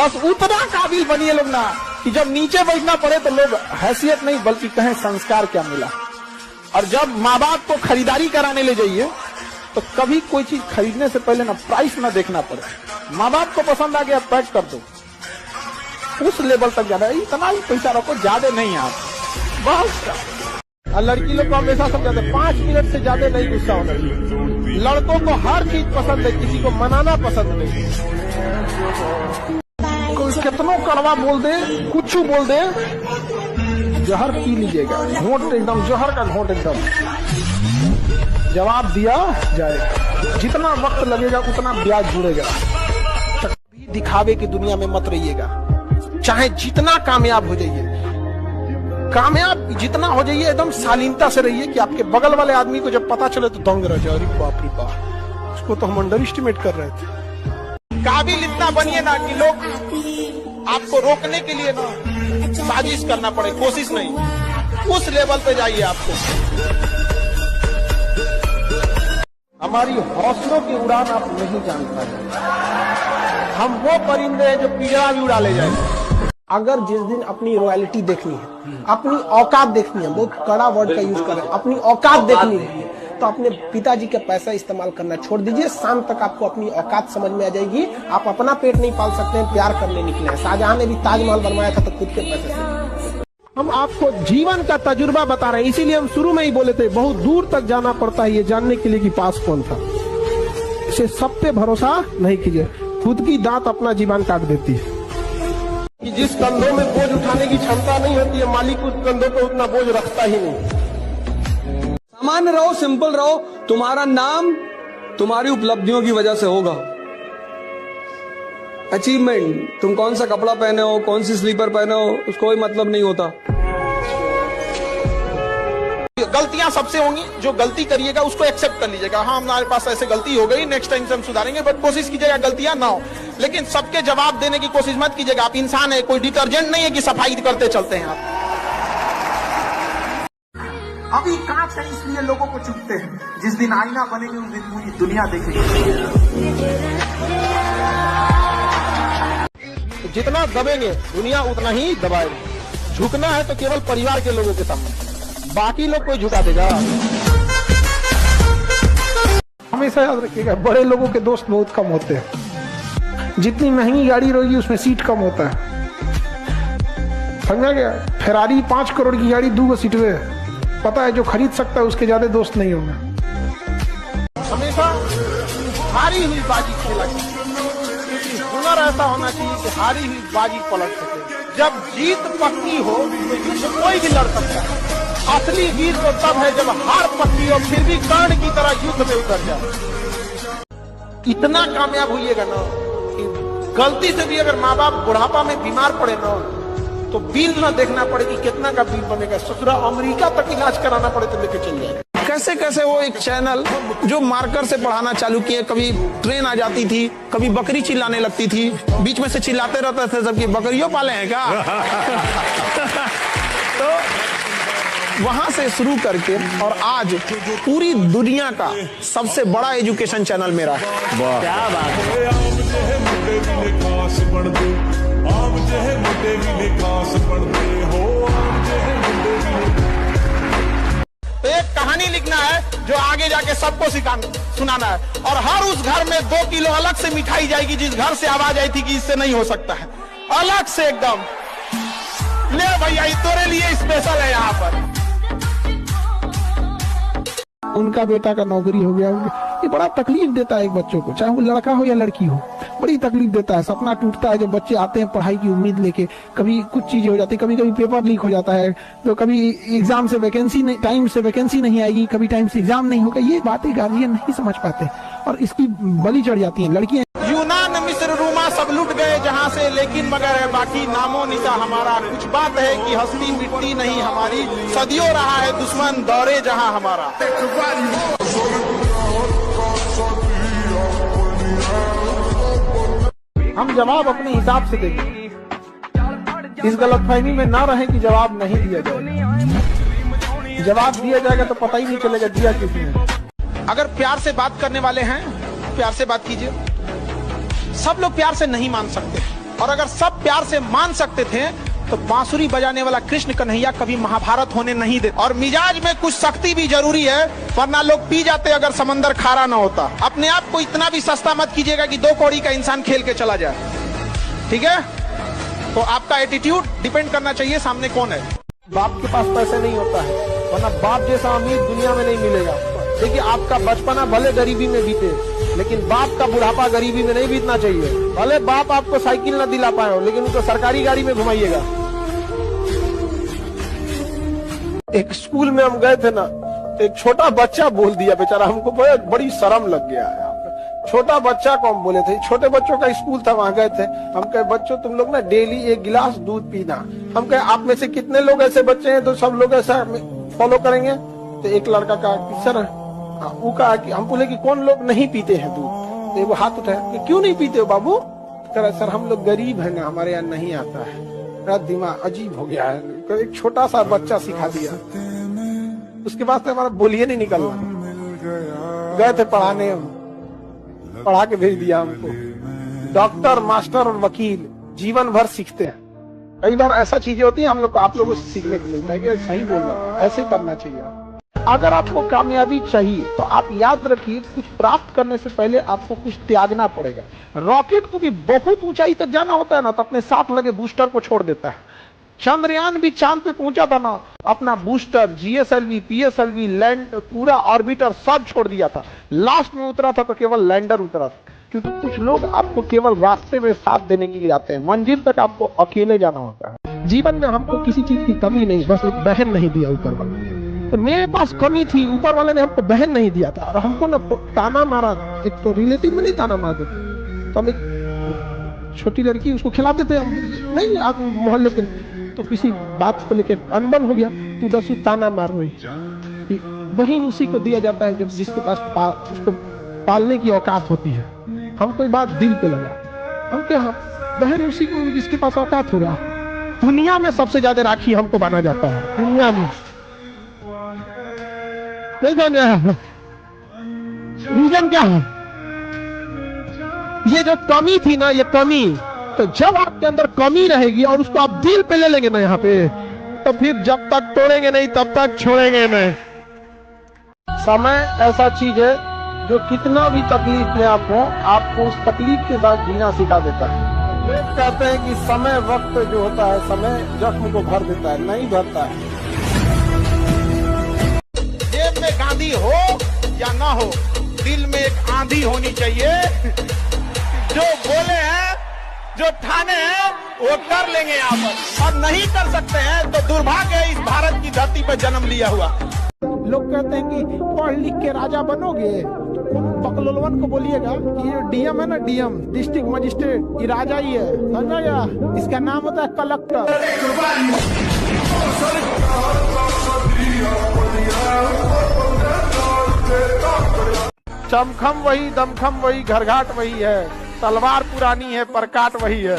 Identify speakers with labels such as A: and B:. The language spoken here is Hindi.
A: बस उतना काबिल बनिए लोग ना कि जब नीचे बैठना पड़े तो लोग हैसियत नहीं बल्कि कहें संस्कार क्या मिला। और जब माँ बाप को खरीदारी कराने ले जाइए तो कभी कोई चीज खरीदने से पहले ना प्राइस ना देखना पड़े। माँ बाप को पसंद आ गया पैक कर दो, उस लेवल तक जाना है। इतना ही पैसा रखो, ज्यादा नहीं आप बस। और लड़की लोग को हमेशा समझाते 5 मिनट से ज्यादा नहीं गुस्सा होना चाहिए। लड़कों को हर चीज पसंद है, किसी को मनाना पसंद नहीं। कोई कितनों कड़वा बोल दे, कुछ बोल दे, जहर पी लीजिएगा, घोंट एकदम जहर का घोंट एकदम, जवाब दिया जाएगा। जितना वक्त लगेगा उतना ब्याज जुड़ेगा। दिखावे की दुनिया में मत रहिएगा। चाहे जितना कामयाब हो जाइए, कामयाब जितना हो जाइए, एकदम शालीनता से रहिए कि आपके बगल वाले आदमी को जब पता चले तो दंग रह जाए, अरे बाप रे बाप, उसको तो हम अंडर एस्टिमेट कर रहे थे। काबिल इतना बनिए ना कि लोग आपको रोकने के लिए ना साजिश करना पड़े, कोशिश नहीं, उस लेवल पे जाइए। आपको हमारी हौसलों की उड़ान आप नहीं जान पाए। हम वो परिंदे हैं जो पिंजरा भी उड़ा ले जाएंगे। अगर जिस दिन अपनी रॉयल्टी देखनी है, अपनी औकात देखनी है, बहुत कड़ा वर्ड का यूज करें, अपनी औकात देखनी है, तो अपने पिताजी का पैसा इस्तेमाल करना छोड़ दीजिए। शाम तक आपको अपनी औकात समझ में आ जाएगी। आप अपना पेट नहीं पाल सकते हैं, प्यार करने निकले हैं। शाहजहां ने भी ताजमहल बनवाया था तो खुद के पैसे से। हम आपको जीवन का तजुर्बा बता रहे हैं, इसीलिए हम शुरू में ही बोले थे बहुत दूर तक जाना पड़ता है ये जानने के लिए कि पास कौन था। इसे सब पे भरोसा नहीं कीजिए, खुद की दांत अपना जीवन काट देती है। कि जिस कंधों में बोझ उठाने की क्षमता नहीं होती है, मालिक उस कंधों पे उतना बोझ रखता ही नहीं।
B: सामान्य रहो, सिंपल रहो, तुम्हारा नाम तुम्हारी उपलब्धियों की वजह से होगा। अचीवमेंट, तुम कौन सा कपड़ा पहने हो, कौन सी स्लीपर पहने हो, उसको कोई मतलब नहीं होता।
A: गलतियां सबसे होंगी, जो गलती करिएगा उसको एक्सेप्ट कर लीजिएगा। हाँ, हमारे पास ऐसे गलती हो गई, नेक्स्ट टाइम से हम सुधारेंगे, बट कोशिश कीजिएगा गलतियां ना हो। लेकिन सबके जवाब देने की कोशिश मत कीजिएगा। आप इंसान है, कोई डिटर्जेंट नहीं है कि सफाई करते चलते हैं आप। अभी कांच है इसलिए लोगों को चुभते हैं, जिस दिन आईना बनेंगे उस दिन पूरी दुनिया देखेगी। तो जितना दबेंगे दुनिया उतना ही दबाएगी। झुकना है तो केवल परिवार के लोगों के सामने, बाकी लोग कोई झुका देगा। हमेशा याद रखिएगा, बड़े लोगों के दोस्त बहुत कम होते हैं। जितनी महंगी गाड़ी रहेगी उसमें सीट कम होता है, समझा गया। फेरारी 5 करोड़ की गाड़ी 2 सीट में, पता है जो खरीद सकता है उसके ज्यादा दोस्त नहीं होंगे। हमेशा हारी हुई बाजी खेला, हुनर ऐसा होना चाहिए कि हारी हुई बाजी पलट सके। जब जीत पक्की हो तो युद्ध कोई भी लड़ सकता है। असली वीर तो तब है जब हार पक्की हो फिर भी कर्ण की तरह युद्ध में उतर जाए। इतना कामयाब होइएगा ना कि गलती से भी अगर माँ बाप बुढ़ापा में बीमार पड़े ना तो बिल ना देखना पड़े कि कितना का बिल बनेगा, ससुरा अमेरिका तक इलाज कराना पड़े तो लेके चल जाएगा।
B: कैसे कैसे वो एक चैनल जो मार्कर से पढ़ाना चालू किए, कभी ट्रेन आ जाती थी, कभी बकरी चिल्लाने लगती थी, बीच में से चिल्लाते रहते थे सबकी बकरियों पाले हैं क्या। तो वहां से शुरू करके और आज पूरी दुनिया का सबसे बड़ा एजुकेशन चैनल मेरा है। क्या बात है।
A: तो एक कहानी लिखना है जो आगे जाके सबको सुनाना है, और हर उस घर में 2 किलो अलग से मिठाई जाएगी जिस घर से आवाज आई थी कि इससे नहीं हो सकता है, अलग से एकदम। ले भैया ये तेरे लिए स्पेशल है यहाँ पर। उनका बेटा का नौकरी हो गया, ये बड़ा तकलीफ देता है एक बच्चों को, चाहे वो लड़का हो या लड़की हो, बड़ी तकलीफ देता है। सपना टूटता है जब बच्चे आते हैं पढ़ाई की उम्मीद लेके, कभी कुछ चीजें हो जाती है, कभी कभी पेपर लीक हो जाता है, तो कभी एग्जाम से वैकेंसी नहीं, टाइम से वैकेंसी नहीं आएगी, कभी टाइम से एग्जाम नहीं होगा। ये बातें गार्जियन नहीं समझ पाते और इसकी बलि चढ़ जाती है लड़कियां। यूनान, मिस्र, रोमा सब लुट गए जहाँ से, लेकिन मगर है बाकी नामो निशा हमारा। कुछ बात है कि हस्ती मिटती नहीं हमारी, सदियों रहा है दुश्मन दौरे जहाँ हमारा। हम जवाब अपने हिसाब से देंगे, इस गलतफहमी में ना रहे कि जवाब नहीं दिया जाएगा। जवाब दिया जाएगा तो पता ही नहीं चलेगा दिया किसने। अगर प्यार से बात करने वाले हैं प्यार से बात कीजिए। सब लोग प्यार से नहीं मान सकते और अगर सब प्यार से मान सकते थे तो बांसुरी बजाने वाला कृष्ण कन्हैया कभी महाभारत होने नहीं देते। और मिजाज में कुछ सख्ती भी जरूरी है, वरना लोग पी जाते अगर समंदर खारा ना होता। अपने आप को इतना भी सस्ता मत कीजिएगा कि 2 कौड़ी का इंसान खेल के चला जाए, ठीक है? तो आपका एटीट्यूड डिपेंड करना चाहिए सामने कौन है। बाप के पास पैसे नहीं होता है, वरना बाप जैसा अमीर दुनिया में नहीं मिलेगा। देखिए, आपका बचपना भले गरीबी में बीते, लेकिन बाप का बुढ़ापा गरीबी में नहीं बीतना चाहिए। भले बाप आपको साइकिल ना दिला पाए हो, लेकिन उनको सरकारी गाड़ी में घुमाइएगा। एक स्कूल में हम गए थे ना, एक छोटा बच्चा बोल दिया, बेचारा हमको बड़ी शर्म लग गया है। छोटा बच्चा को हम बोले थे, छोटे बच्चों का स्कूल था, वहां गए थे। हम कहे, बच्चों तुम लोग ना डेली 1 गिलास दूध पीना। हम कहे, आप में से कितने लोग ऐसे बच्चे हैं तो सब लोग ऐसा फॉलो करेंगे? तो एक लड़का कहा कि सर, वो कहा कि हम बोले कि कौन लोग नहीं पीते हैं दूध? तो वो हाथ उठाया कि क्यों नहीं पीते हो बाबू? कह सर हम लोग गरीब हैं ना, हमारे यहाँ नहीं आता है। मेरा दिमाग अजीब हो गया है। एक छोटा सा बच्चा सिखा दिया, उसके बाद से हमारा बोलिए नहीं निकलना। गए थे पढ़ाने, पढ़ा के भेज दिया हमको। डॉक्टर, मास्टर और वकील जीवन भर सीखते हैं। कई बार ऐसा चीजें होती है हम लोग को, आप लोगों से सीखने को मिलता है कि सही बोलना, ऐसे करना चाहिए। अगर आपको कामयाबी चाहिए तो आप याद रखिए, कुछ प्राप्त करने से पहले आपको कुछ त्यागना पड़ेगा। रॉकेट को भी बहुत ऊंचाई तक जाना होता है ना, तो अपने साथ लगे बूस्टर को छोड़ देता है। चंद्रयान भी चांद पे पहुंचा था ना, अपना बूस्टर, जीएसएलवी, पीएसएलवी, लैंड, पूरा ऑर्बिटर सब छोड़ दिया था। लास्ट में उतरा था तो केवल लैंडर उतरा था। क्योंकि कुछ लोग आपको केवल रास्ते में साथ देने के लिए जाते हैं, मंजिल तक आपको अकेले जाना होता है। जीवन में हमको किसी चीज की कमी नहीं, बस एक बहन नहीं दिया ऊपर वाले ने। तो मेरे पास कमी थी, ऊपर वाले ने हमको बहन नहीं दिया था, और हमको ना ताना मारा। एक तो रिलेटिव में नहीं ताना मारते, तो हम एक छोटी लड़की उसको खिलाते थे, हम नहीं आप मोहल्ले के, तो किसी बात को लेकर अनबन हो गया, तू 10 ताना मार रही। बहन उसी को दिया जाता है जब जिसके पास उसको पालने की औकात होती है। हम कोई बात दिल पे लगा, हम क्या बहन उसी को जिसके पास औकात होगा। दुनिया में सबसे ज्यादा राखी हमको माना जाता है, दुनिया में। रीजन क्या है? ये जो कमी थी ना, ये कमी, तो जब आपके अंदर कमी रहेगी और उसको आप दिल पे ले लेंगे ना यहाँ पे, तो फिर जब तक तोड़ेंगे नहीं तब तक छोड़ेंगे नहीं। समय ऐसा चीज है जो कितना भी तकलीफ में आप हो, आपको उस तकलीफ के साथ जीना सिखा देता है। लोग कहते हैं कि समय, वक्त जो होता है, समय जख्म को भर देता है, नहीं भरता है। जेब में गांधी हो या ना हो, दिल में एक आंधी होनी चाहिए। जो बोले हैं, जो ठाने हैं, वो कर लेंगे यहाँ पर, और नहीं कर सकते हैं तो दुर्भाग्य है इस भारत की धरती पर जन्म लिया हुआ। लोग कहते हैं कि पढ़ लिख के राजा बनोगे, बकलोलवन को बोलिएगा कि ये डीएम है ना, डीएम डिस्ट्रिक्ट मजिस्ट्रेट, ये राजा ही है, समझा गया? इसका नाम होता है कलेक्टर। चमखम वही, दमखम वही, घरघाट वही है, तलवार पुरानी है पर काट वही है।